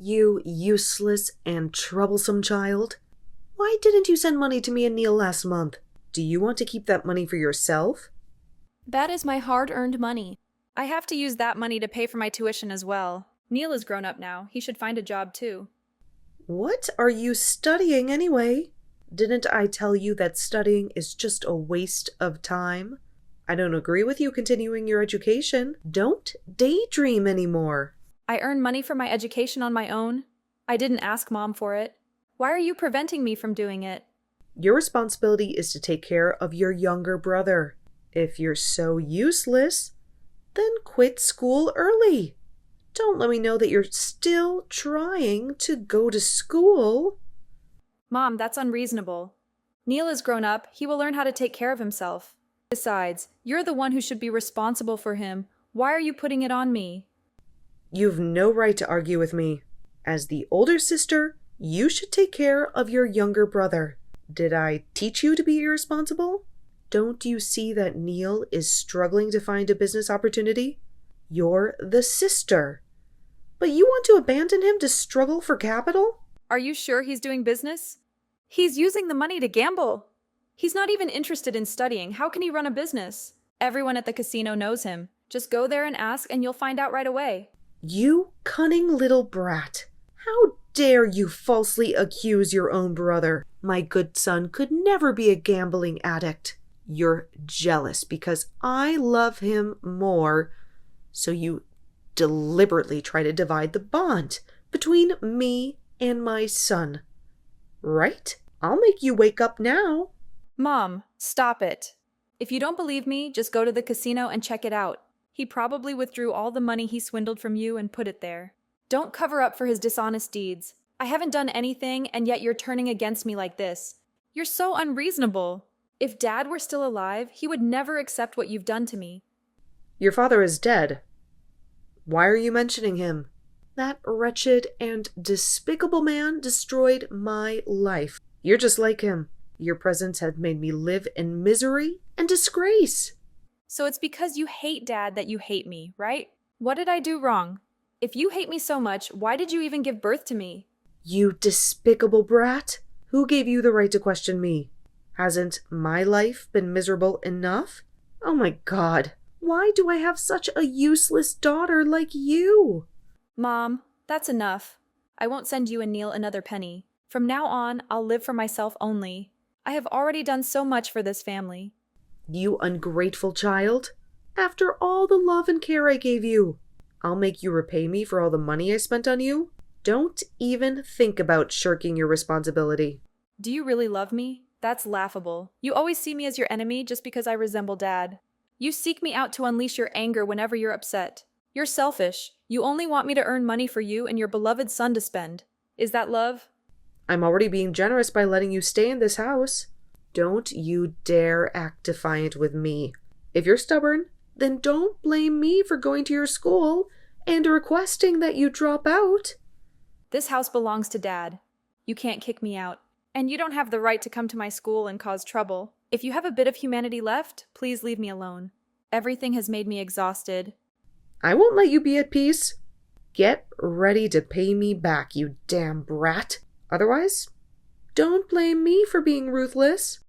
You useless and troublesome child. Why didn't you send money to me and Neil last month? Do you want to keep that money for yourself? That is my hard-earned money. I have to use that money to pay for my tuition as well. Neil is grown up now. He should find a job too. What are you studying anyway? Didn't I tell you that studying is just a waste of time? I don't agree with you continuing your education. Don't daydream anymore. I earn money for my education on my own. I didn't ask Mom for it. Why are you preventing me from doing it? Your responsibility is to take care of your younger brother. If you're so useless, then quit school early. Don't let me know that you're still trying to go to school. Mom, that's unreasonable. Neil is grown up. He will learn how to take care of himself. Besides, you're the one who should be responsible for him. Why are you putting it on me? You've no right to argue with me. As the older sister, you should take care of your younger brother. Did I teach you to be irresponsible? Don't you see that Neil is struggling to find a business opportunity? You're the sister. But you want to abandon him to struggle for capital? Are you sure he's doing business? He's using the money to gamble. He's not even interested in studying. How can he run a business? Everyone at the casino knows him. Just go there and ask and you'll find out right away. You cunning little brat. How dare you falsely accuse your own brother? My good son could never be a gambling addict. You're jealous because I love him more, so you deliberately try to divide the bond between me and my son. Right? I'll make you wake up now. Mom, stop it. If you don't believe me, just go to the casino and check it out. He probably withdrew all the money he swindled from you and put it there. Don't cover up for his dishonest deeds. I haven't done anything, and yet you're turning against me like this. You're so unreasonable. If Dad were still alive, he would never accept what you've done to me. Your father is dead. Why are you mentioning him? That wretched and despicable man destroyed my life. You're just like him. Your presence had made me live in misery and disgrace. So it's because you hate Dad that you hate me, right? What did I do wrong? If you hate me so much, why did you even give birth to me? You despicable brat. Who gave you the right to question me? Hasn't my life been miserable enough? Oh my God. Why do I have such a useless daughter like you? Mom, that's enough. I won't send you and Neil another penny. From now on, I'll live for myself only. I have already done so much for this family. You ungrateful child. After all the love and care I gave you, I'll make you repay me for all the money I spent on you? Don't even think about shirking your responsibility. Do you really love me? That's laughable. You always see me as your enemy just because I resemble Dad. You seek me out to unleash your anger whenever you're upset. You're selfish. You only want me to earn money for you and your beloved son to spend. Is that love? I'm already being generous by letting you stay in this house. Don't you dare act defiant with me. If you're stubborn, then don't blame me for going to your school and requesting that you drop out. This house belongs to Dad. You can't kick me out. And you don't have the right to come to my school and cause trouble. If you have a bit of humanity left, please leave me alone. Everything has made me exhausted. I won't let you be at peace. Get ready to pay me back, you damn brat. Otherwise, don't blame me for being ruthless.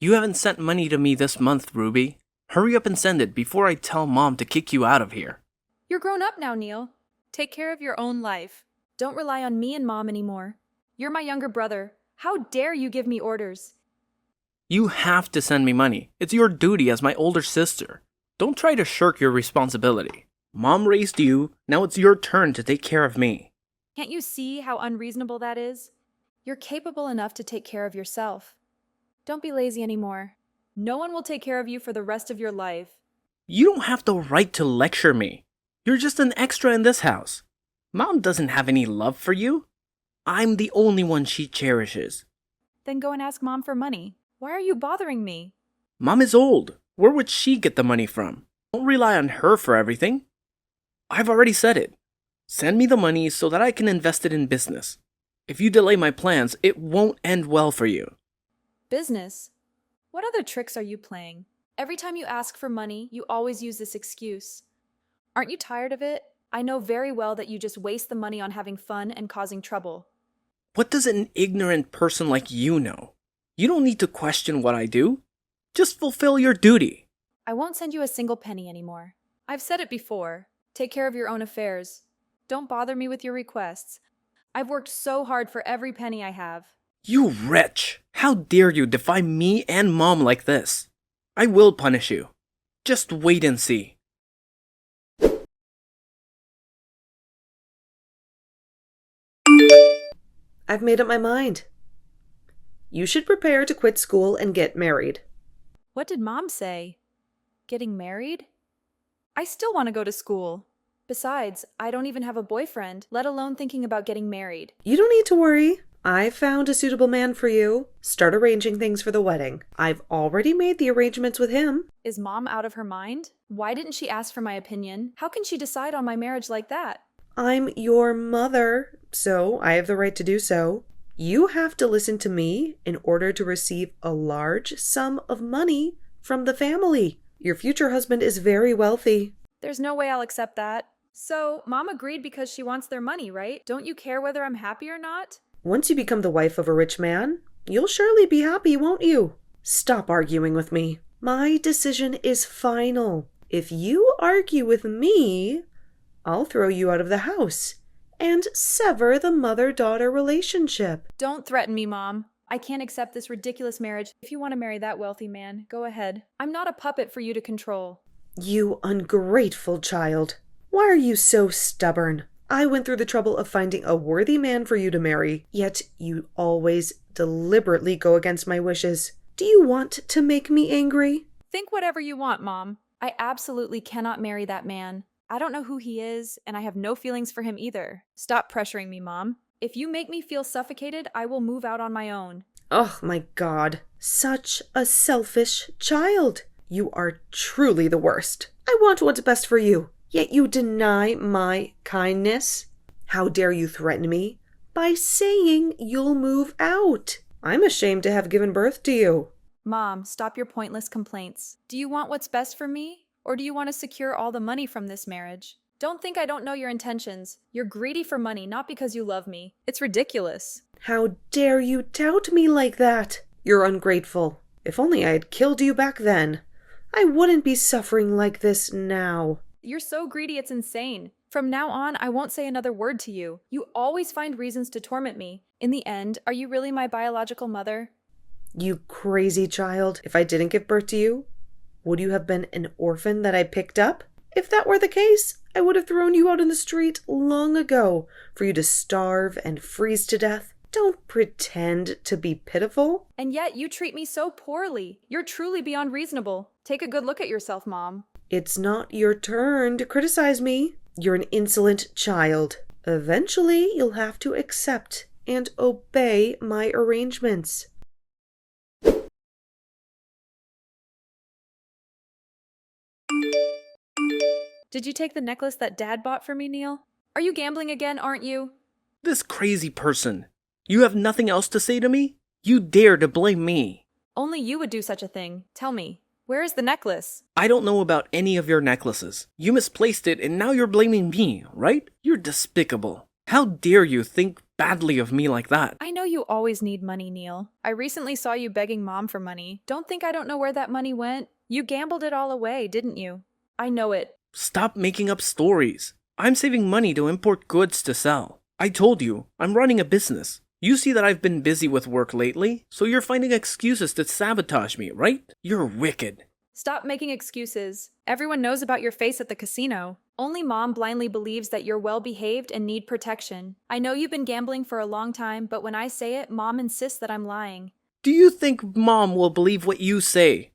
You haven't sent money to me this month, Ruby. Hurry up and send it before I tell Mom to kick you out of here. You're grown up now, Neil. Take care of your own life. Don't rely on me and Mom anymore. You're my younger brother. How dare you give me orders? You have to send me money. It's your duty as my older sister. Don't try to shirk your responsibility. Mom raised you, now it's your turn to take care of me. Can't you see how unreasonable that is? You're capable enough to take care of yourself. Don't be lazy anymore. No one will take care of you for the rest of your life. You don't have the right to lecture me. You're just an extra in this house. Mom doesn't have any love for you. I'm the only one she cherishes. Then go and ask Mom for money. Why are you bothering me? Mom is old. Where would she get the money from? Don't rely on her for everything. I've already said it. Send me the money so that I can invest it in business. If you delay my plans, it won't end well for you. Business? What other tricks are you playing? Every time you ask for money, you always use this excuse. Aren't you tired of it? I know very well that you just waste the money on having fun and causing trouble. What does an ignorant person like you know? You don't need to question what I do. Just fulfill your duty. I won't send you a single penny anymore. I've said it before. Take care of your own affairs. Don't bother me with your requests. I've worked so hard for every penny I have. You wretch! How dare you defy me and Mom like this? I will punish you. Just wait and see. I've made up my mind. You should prepare to quit school and get married. What did Mom say? Getting married? I still want to go to school. Besides, I don't even have a boyfriend, let alone thinking about getting married. You don't need to worry. I found a suitable man for you. Start arranging things for the wedding. I've already made the arrangements with him. Is Mom out of her mind? Why didn't she ask for my opinion? How can she decide on my marriage like that? I'm your mother, so I have the right to do so. You have to listen to me in order to receive a large sum of money from the family. Your future husband is very wealthy. There's no way I'll accept that. So, Mom agreed because she wants their money, right? Don't you care whether I'm happy or not? Once you become the wife of a rich man, you'll surely be happy, won't you? Stop arguing with me. My decision is final. If you argue with me, I'll throw you out of the house and sever the mother-daughter relationship. Don't threaten me, Mom. I can't accept this ridiculous marriage. If you want to marry that wealthy man, go ahead. I'm not a puppet for you to control. You ungrateful child. Why are you so stubborn? I went through the trouble of finding a worthy man for you to marry, yet you always deliberately go against my wishes. Do you want to make me angry? Think whatever you want, Mom. I absolutely cannot marry that man. I don't know who he is, and I have no feelings for him either. Stop pressuring me, Mom. If you make me feel suffocated, I will move out on my own. Oh my God. Such a selfish child. You are truly the worst. I want what's best for you, yet you deny my kindness. How dare you threaten me by saying you'll move out? I'm ashamed to have given birth to you. Mom, stop your pointless complaints. Do you want what's best for me? Or do you want to secure all the money from this marriage? Don't think I don't know your intentions. You're greedy for money, not because you love me. It's ridiculous. How dare you doubt me like that? You're ungrateful. If only I had killed you back then, I wouldn't be suffering like this now. You're so greedy it's insane. From now on, I won't say another word to you. You always find reasons to torment me. In the end, are you really my biological mother? You crazy child. If I didn't give birth to you, would you have been an orphan that I picked up? If that were the case, I would have thrown you out in the street long ago for you to starve and freeze to death. Don't pretend to be pitiful. And yet you treat me so poorly. You're truly beyond reasonable. Take a good look at yourself, Mom. It's not your turn to criticize me. You're an insolent child. Eventually, you'll have to accept and obey my arrangements. Did you take the necklace that Dad bought for me, Neil? Are you gambling again, aren't you? This crazy person. You have nothing else to say to me? You dare to blame me. Only you would do such a thing. Tell me, where is the necklace? I don't know about any of your necklaces. You misplaced it and now you're blaming me, right? You're despicable. How dare you think badly of me like that? I know you always need money, Neil. I recently saw you begging Mom for money. Don't think I don't know where that money went. You gambled it all away, didn't you? I know it. Stop making up stories. I'm saving money to import goods to sell. I told you, I'm running a business. You see that I've been busy with work lately, so you're finding excuses to sabotage me, right? You're wicked. Stop making excuses. Everyone knows about your face at the casino. Only Mom blindly believes that you're well-behaved and need protection. I know you've been gambling for a long time, but when I say it, Mom insists that I'm lying. Do you think Mom will believe what you say?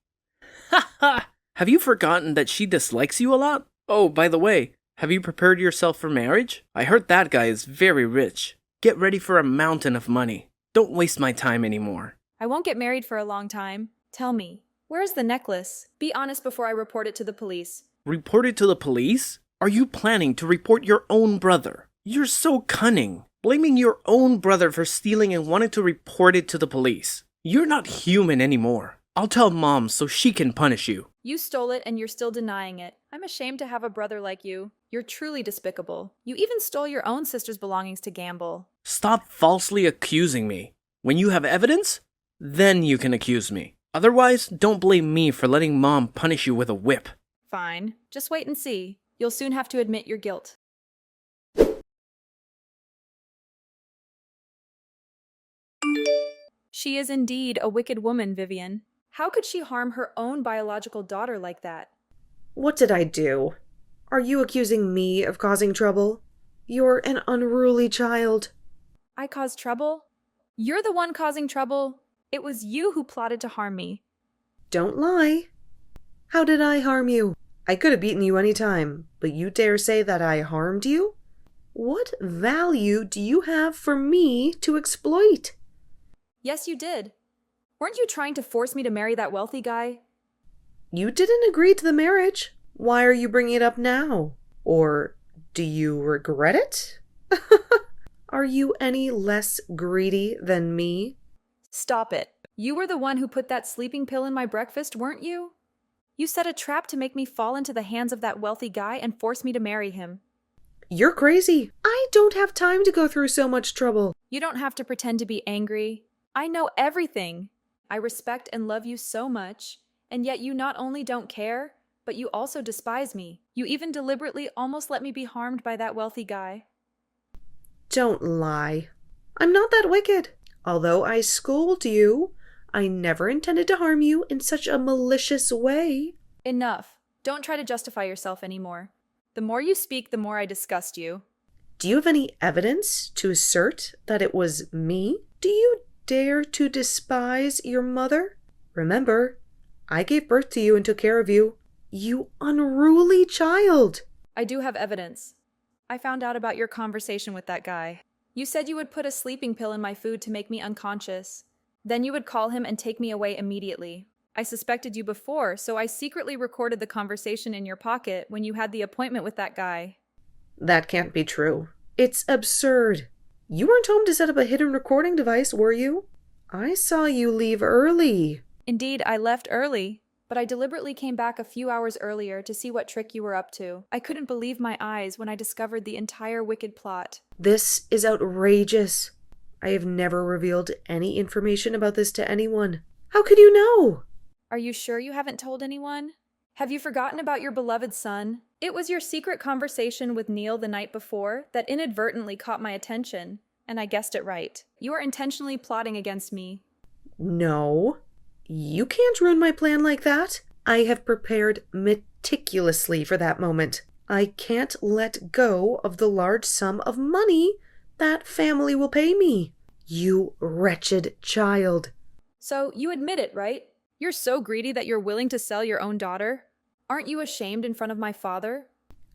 Ha ha! Have you forgotten that she dislikes you a lot? Oh, by the way, have you prepared yourself for marriage? I heard that guy is very rich. Get ready for a mountain of money. Don't waste my time anymore. I won't get married for a long time. Tell me, where's the necklace? Be honest before I report it to the police. Report it to the police? Are you planning to report your own brother? You're so cunning. Blaming your own brother for stealing and wanting to report it to the police. You're not human anymore. I'll tell Mom so she can punish you. You stole it and you're still denying it. I'm ashamed to have a brother like you. You're truly despicable. You even stole your own sister's belongings to gamble. Stop falsely accusing me. When you have evidence, then you can accuse me. Otherwise, don't blame me for letting Mom punish you with a whip. Fine. Just wait and see. You'll soon have to admit your guilt. She is indeed a wicked woman, Vivian. How could she harm her own biological daughter like that? What did I do? Are you accusing me of causing trouble? You're an unruly child. I caused trouble? You're the one causing trouble. It was you who plotted to harm me. Don't lie. How did I harm you? I could have beaten you any time, but you dare say that I harmed you? What value do you have for me to exploit? Yes, you did. Weren't you trying to force me to marry that wealthy guy? You didn't agree to the marriage. Why are you bringing it up now? Or do you regret it? Are you any less greedy than me? Stop it. You were the one who put that sleeping pill in my breakfast, weren't you? You set a trap to make me fall into the hands of that wealthy guy and force me to marry him. You're crazy. I don't have time to go through so much trouble. You don't have to pretend to be angry. I know everything. I respect and love you so much, and yet you not only don't care, but you also despise me. You even deliberately almost let me be harmed by that wealthy guy. Don't lie. I'm not that wicked. Although I scold you, I never intended to harm you in such a malicious way. Enough. Don't try to justify yourself anymore. The more you speak, the more I disgust you. Do you have any evidence to assert that it was me? Do you dare to despise your mother? Remember, I gave birth to you and took care of you. You unruly child! I do have evidence. I found out about your conversation with that guy. You said you would put a sleeping pill in my food to make me unconscious. Then you would call him and take me away immediately. I suspected you before, so I secretly recorded the conversation in your pocket when you had the appointment with that guy. That can't be true. It's absurd. You weren't home to set up a hidden recording device, were you? I saw you leave early. Indeed, I left early, but I deliberately came back a few hours earlier to see what trick you were up to. I couldn't believe my eyes when I discovered the entire wicked plot. This is outrageous. I have never revealed any information about this to anyone. How could you know? Are you sure you haven't told anyone? Have you forgotten about your beloved son? It was your secret conversation with Neil the night before that inadvertently caught my attention, and I guessed it right. You are intentionally plotting against me. No. You can't ruin my plan like that. I have prepared meticulously for that moment. I can't let go of the large sum of money that family will pay me. You wretched child. So you admit it, right? You're so greedy that you're willing to sell your own daughter? Aren't you ashamed in front of my father?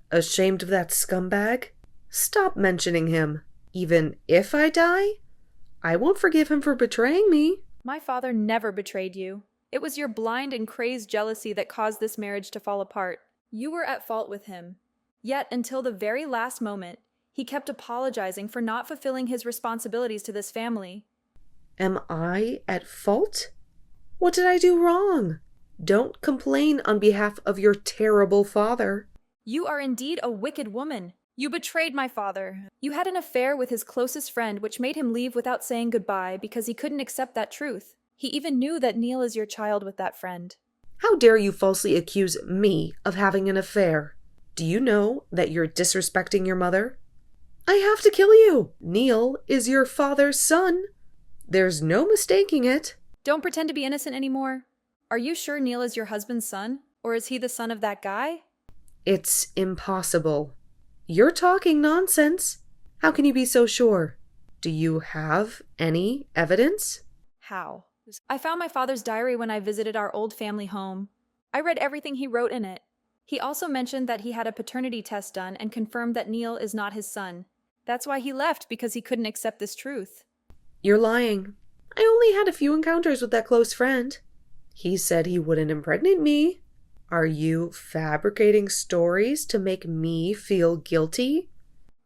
Ashamed of that scumbag? Stop mentioning him. Even if I die, I won't forgive him for betraying me. My father never betrayed you. It was your blind and crazed jealousy that caused this marriage to fall apart. You were at fault with him. Yet, until the very last moment, he kept apologizing for not fulfilling his responsibilities to this family. Am I at fault? What did I do wrong? Don't complain on behalf of your terrible father. You are indeed a wicked woman. You betrayed my father. You had an affair with his closest friend, which made him leave without saying goodbye because he couldn't accept that truth. He even knew that Neil is your child with that friend. How dare you falsely accuse me of having an affair? Do you know that you're disrespecting your mother? I have to kill you. Neil is your father's son. There's no mistaking it. Don't pretend to be innocent anymore. Are you sure Neil is your husband's son? Or is he the son of that guy? It's impossible. You're talking nonsense. How can you be so sure? Do you have any evidence? How? I found my father's diary when I visited our old family home. I read everything he wrote in it. He also mentioned that he had a paternity test done and confirmed that Neil is not his son. That's why he left, because he couldn't accept this truth. You're lying. I only had a few encounters with that close friend. He said he wouldn't impregnate me. Are you fabricating stories to make me feel guilty?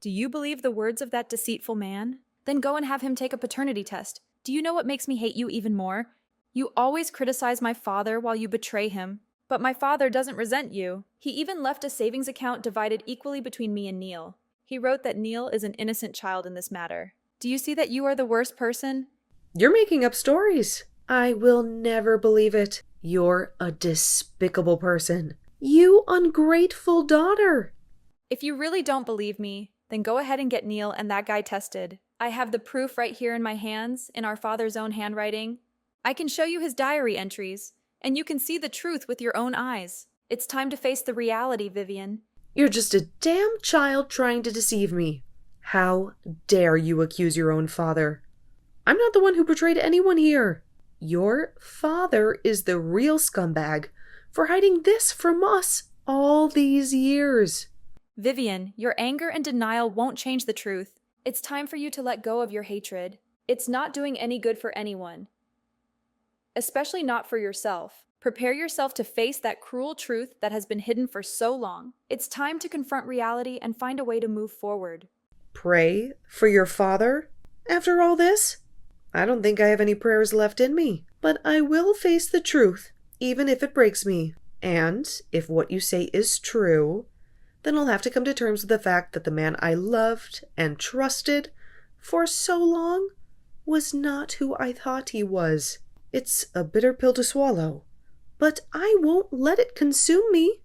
Do you believe the words of that deceitful man? Then go and have him take a paternity test. Do you know what makes me hate you even more? You always criticize my father while you betray him. But my father doesn't resent you. He even left a savings account divided equally between me and Neil. He wrote that Neil is an innocent child in this matter. Do you see that you are the worst person? You're making up stories. I will never believe it. You're a despicable person. You ungrateful daughter. If you really don't believe me, then go ahead and get Neil and that guy tested. I have the proof right here in my hands, in our father's own handwriting. I can show you his diary entries, and you can see the truth with your own eyes. It's time to face the reality, Vivian. You're just a damn child trying to deceive me. How dare you accuse your own father? I'm not the one who betrayed anyone here. Your father is the real scumbag for hiding this from us all these years. Vivian, your anger and denial won't change the truth. It's time for you to let go of your hatred. It's not doing any good for anyone, especially not for yourself. Prepare yourself to face that cruel truth that has been hidden for so long. It's time to confront reality and find a way to move forward. Pray for your father? After all this? I don't think I have any prayers left in me, but I will face the truth, even if it breaks me. And if what you say is true, then I'll have to come to terms with the fact that the man I loved and trusted for so long was not who I thought he was. It's a bitter pill to swallow, but I won't let it consume me.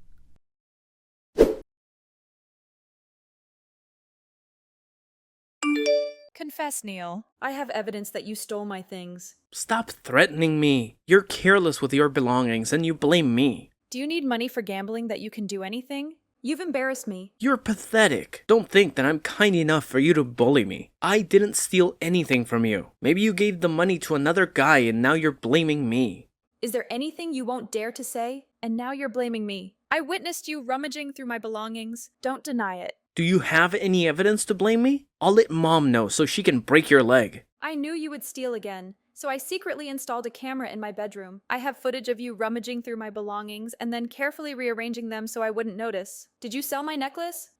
Confess, Neil. I have evidence that you stole my things. Stop threatening me. You're careless with your belongings and you blame me. Do you need money for gambling that you can do anything? You've embarrassed me. You're pathetic. Don't think that I'm kind enough for you to bully me. I didn't steal anything from you. Maybe you gave the money to another guy and now you're blaming me. Is there anything you won't dare to say? And now you're blaming me. I witnessed you rummaging through my belongings. Don't deny it. Do you have any evidence to blame me? I'll let Mom know so she can break your leg. I knew you would steal again, so I secretly installed a camera in my bedroom. I have footage of you rummaging through my belongings and then carefully rearranging them so I wouldn't notice. Did you sell my necklace?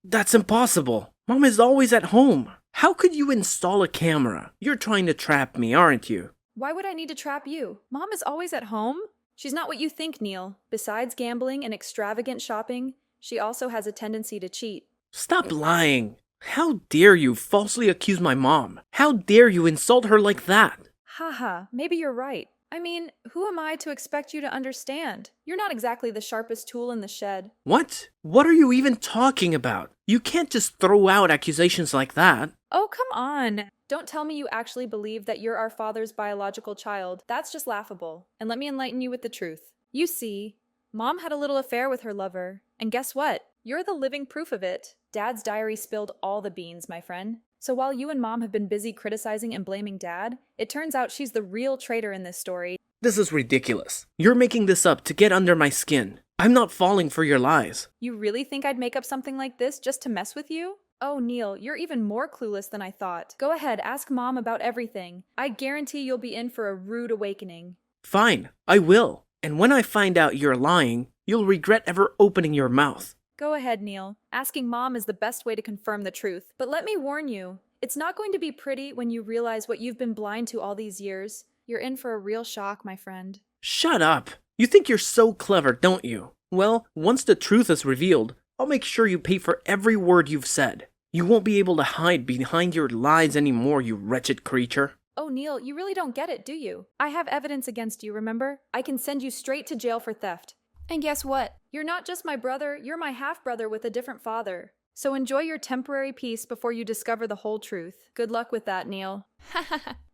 That's impossible. Mom is always at home. How could you install a camera? You're trying to trap me, aren't you? Why would I need to trap you? Mom is always at home? She's not what you think, Neil. Besides gambling and extravagant shopping, she also has a tendency to cheat. Stop lying. How dare you falsely accuse my mom? How dare you insult her like that? Haha, maybe you're right. I mean, who am I to expect you to understand? You're not exactly the sharpest tool in the shed. What? What are you even talking about? You can't just throw out accusations like that. Oh, come on. Don't tell me you actually believe that you're our father's biological child. That's just laughable. And let me enlighten you with the truth. You see, Mom had a little affair with her lover. And guess what? You're the living proof of it. Dad's diary spilled all the beans, my friend. So while you and Mom have been busy criticizing and blaming Dad, it turns out she's the real traitor in this story. This is ridiculous. You're making this up to get under my skin. I'm not falling for your lies. You really think I'd make up something like this just to mess with you? Oh, Neil, you're even more clueless than I thought. Go ahead, ask Mom about everything. I guarantee you'll be in for a rude awakening. Fine, I will. And when I find out you're lying, you'll regret ever opening your mouth. Go ahead, Neil. Asking Mom is the best way to confirm the truth. But let me warn you, it's not going to be pretty when you realize what you've been blind to all these years. You're in for a real shock, my friend. Shut up. You think you're so clever, don't you? Well, once the truth is revealed, I'll make sure you pay for every word you've said. You won't be able to hide behind your lies anymore, you wretched creature. Oh, Neil, you really don't get it, do you? I have evidence against you, remember? I can send you straight to jail for theft. And guess what? You're not just my brother, you're my half-brother with a different father. So enjoy your temporary peace before you discover the whole truth. Good luck with that, Neil.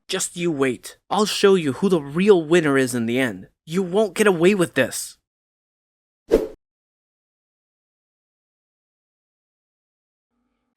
Just you wait. I'll show you who the real winner is in the end. You won't get away with this.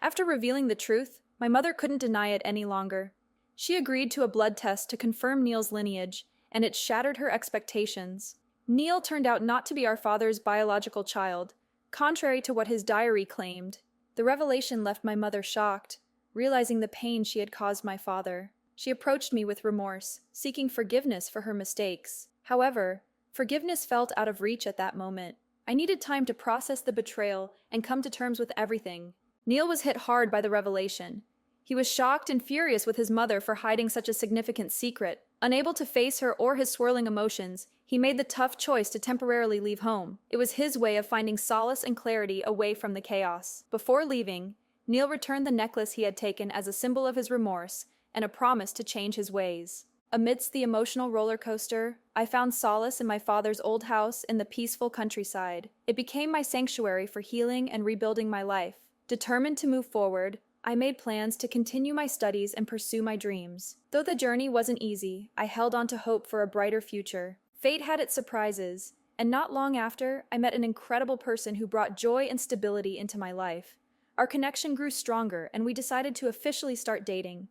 After revealing the truth, my mother couldn't deny it any longer. She agreed to a blood test to confirm Neil's lineage, and it shattered her expectations. Neil turned out not to be our father's biological child, contrary to what his diary claimed. The revelation left my mother shocked, realizing the pain she had caused my father. She approached me with remorse, seeking forgiveness for her mistakes. However, forgiveness felt out of reach at that moment. I needed time to process the betrayal and come to terms with everything. Neil was hit hard by the revelation. He was shocked and furious with his mother for hiding such a significant secret. Unable to face her or his swirling emotions, he made the tough choice to temporarily leave home. It was his way of finding solace and clarity away from the chaos. Before leaving, Neil returned the necklace he had taken as a symbol of his remorse and a promise to change his ways. Amidst the emotional roller coaster, I found solace in my father's old house in the peaceful countryside. It became my sanctuary for healing and rebuilding my life. Determined to move forward, I made plans to continue my studies and pursue my dreams. Though the journey wasn't easy, I held on to hope for a brighter future. Fate had its surprises, and not long after, I met an incredible person who brought joy and stability into my life. Our connection grew stronger, and we decided to officially start dating.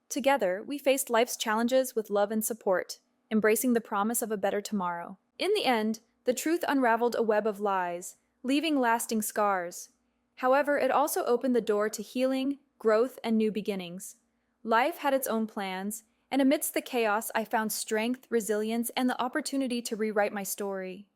Together, we faced life's challenges with love and support, embracing the promise of a better tomorrow. In the end, the truth unraveled a web of lies, leaving lasting scars. However, it also opened the door to healing, growth, and new beginnings. Life had its own plans, and amidst the chaos, I found strength, resilience, and the opportunity to rewrite my story.